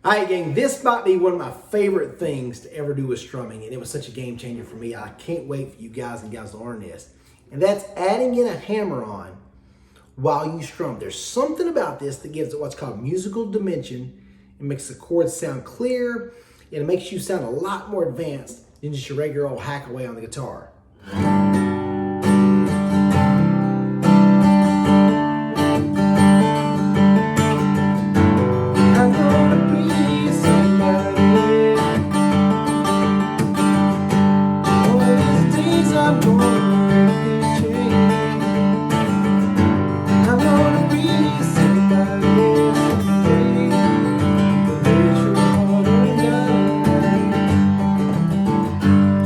All right, gang, this might be one of my favorite things to ever do with strumming, and it was such a game changer for me. I can't wait for you guys and gals to learn this. And that's adding in a hammer-on while you strum. There's something about this that gives it what's called musical dimension. It makes the chords sound clear, and it makes you sound a lot more advanced than just your regular old hack away on the guitar.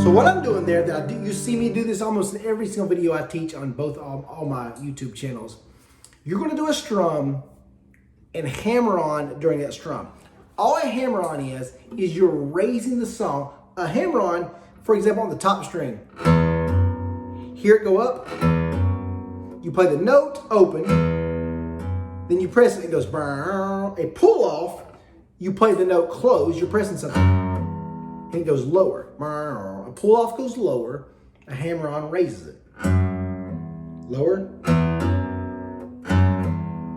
What I'm doing there, you see me do this almost in every single video I teach on all my YouTube channels. You're going to do a strum and hammer on during that strum. All a hammer on is you're raising the song. A hammer on, for example, on the top string. Hear it go up. You play the note open. Then you press it, it goes brrr. A pull off, you play the note closed. You're pressing something. And it goes lower. A pull off goes lower. A hammer on raises it. Lower.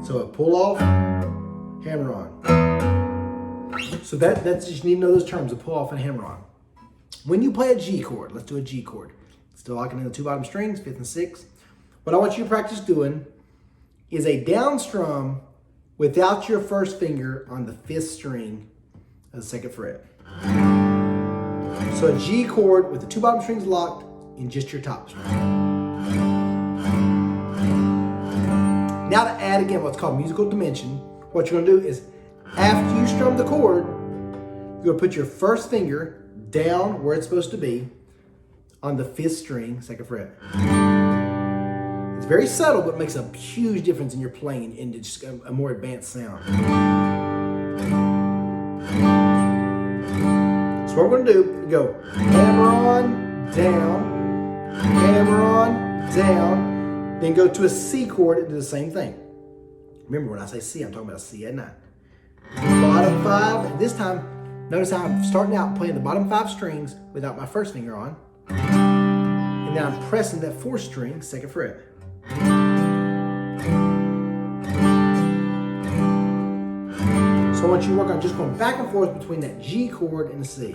So a pull off, hammer on. So that's just, you need to know those terms, a pull off and hammer on. When you play a G chord, let's do a G chord. Still locking in the two bottom strings, 5th and 6th. What I want you to practice doing is a down strum without your first finger on the 5th string of the 2nd fret. So a G chord with the two bottom strings locked in just your top string. Now to add again what's called musical dimension, what you're going to do is after you strum the chord, you're going to put your first finger down where it's supposed to be on the 5th string, 2nd fret. It's very subtle, but makes a huge difference in your playing and just a more advanced sound. So what we're going to do, we go hammer on, down, hammer on, down, then go to a C chord and do the same thing. Remember, when I say C, I'm talking about C at 9. Bottom 5, this time, notice how I'm starting out playing the bottom 5 strings without my first finger on. And then I'm pressing that 4th string, 2nd fret. So I want you to work on just going back and forth between that G chord and the C.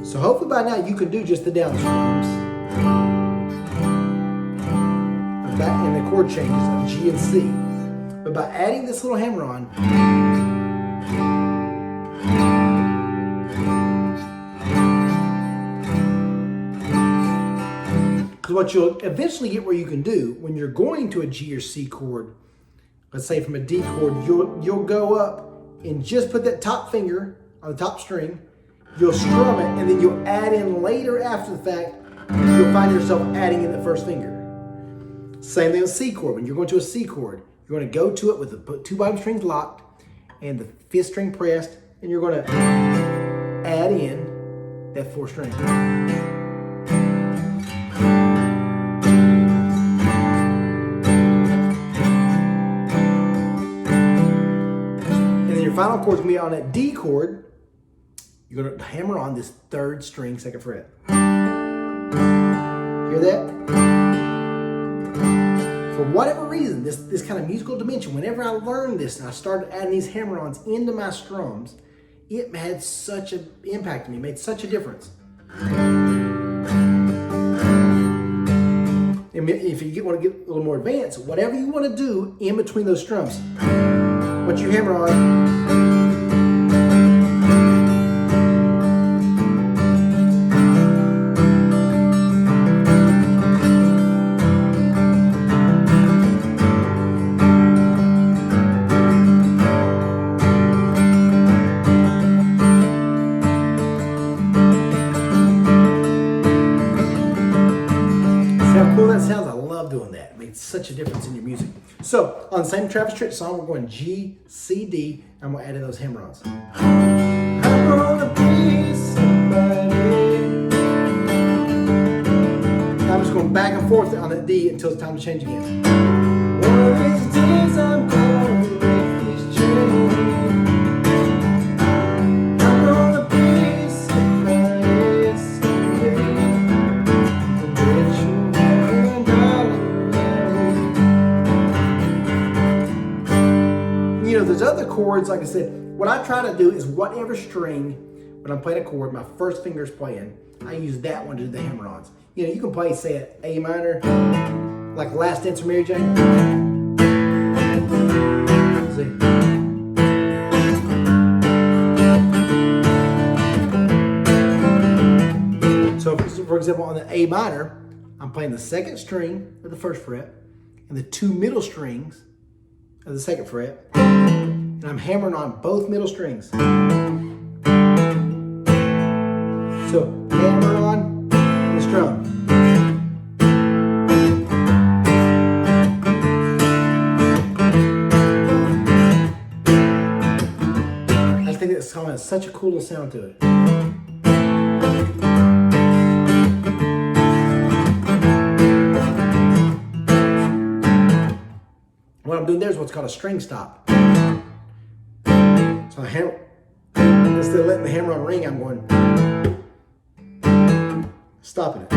So hopefully by now you can do just the down strums and the chord changes of G and C. But by adding this little hammer on, because what you'll eventually get where you can do when you're going to a G or C chord, let's say from a D chord, you'll go up and just put that top finger on the top string, you'll strum it, and then you'll add in later after the fact, you'll find yourself adding in the first finger. Same thing with C chord. When you're going to a C chord, you're going to go to it with the two bottom strings locked and the 5th string pressed, and you're going to add in that 4th string. And then your final chord is going to be on that D chord. You're going to hammer on this 3rd string, 2nd fret. Hear that? For whatever reason, this kind of musical dimension, whenever I learned this and I started adding these hammer-ons into my strums, it had such an impact on me, made such a difference. And if you want to get a little more advanced, whatever you want to do in between those strums, once you hammer on, see how cool that sounds? I love doing that. It makes such a difference in your music. So on the same Travis Tritt song, we're going G, C, D, and we'll add in those hammer-ons. I wanna be somebody. Now I'm just going back and forth on the D until it's time to change again. One of these days I'm gonna make this change. I'm gonna be somebody someday. Bet you $1. You know, there's other chords, like I said, what I try to do is whatever string, when I'm playing a chord, my first finger's playing, I use that one to do the hammer-ons. You know, you can play, say, an A minor, like Last Dance for Mary Jane. See? So, for example, on the A minor, I'm playing the second string of the first fret and the 2 middle strings of the second fret, and I'm hammering on both middle strings. So, hammer on the strum. I think this song has such a cool little sound to it. What I'm doing there is what's called a string stop. So I hammer, instead of letting the hammer on ring, I'm going, stopping it.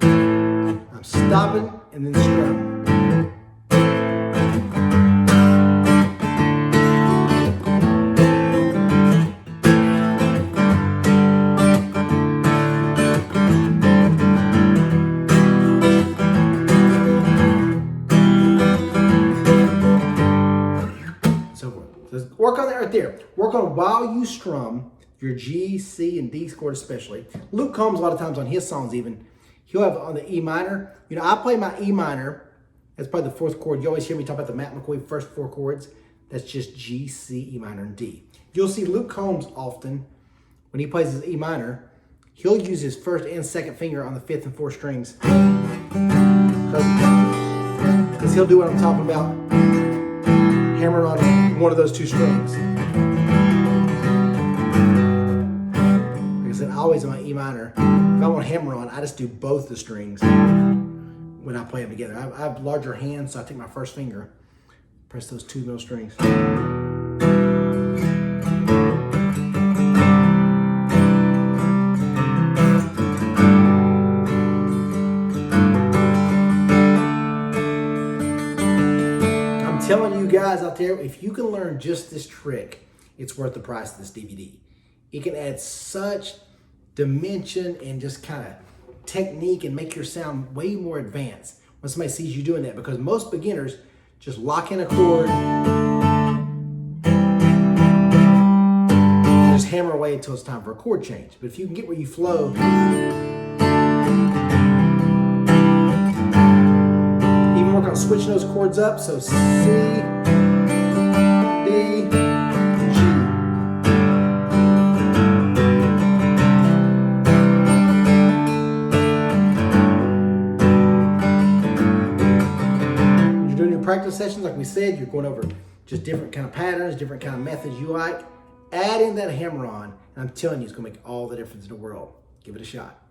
I'm stopping and then strum. Work on that right there. Work on while you strum your G, C, and D chord especially. Luke Combs, a lot of times on his songs even, he'll have on the E minor. You know, I play my E minor. That's probably the 4th chord. You always hear me talk about the Matt McCoy first 4 chords. That's just G, C, E minor, and D. You'll see Luke Combs often, when he plays his E minor, he'll use his 1st and 2nd finger on the 5th and 4th strings. Because he'll do what I'm talking about. Hammer on one of those 2 strings. Like I said, always on my E minor, if I want to hammer on, I just do both the strings when I play them together. I have larger hands, so I take my 1st finger, press those 2 middle strings. Telling you guys out there, if you can learn just this trick, it's worth the price of this DVD. It can add such dimension and just kind of technique and make your sound way more advanced when somebody sees you doing that, because most beginners just lock in a chord and just hammer away until it's time for a chord change. But if you can get where you flow, work on switching those chords up, so C, D, G. When you're doing your practice sessions, like we said, you're going over just different kind of patterns, different kind of methods you like. Add in that hammer on, and I'm telling you, it's going to make all the difference in the world. Give it a shot.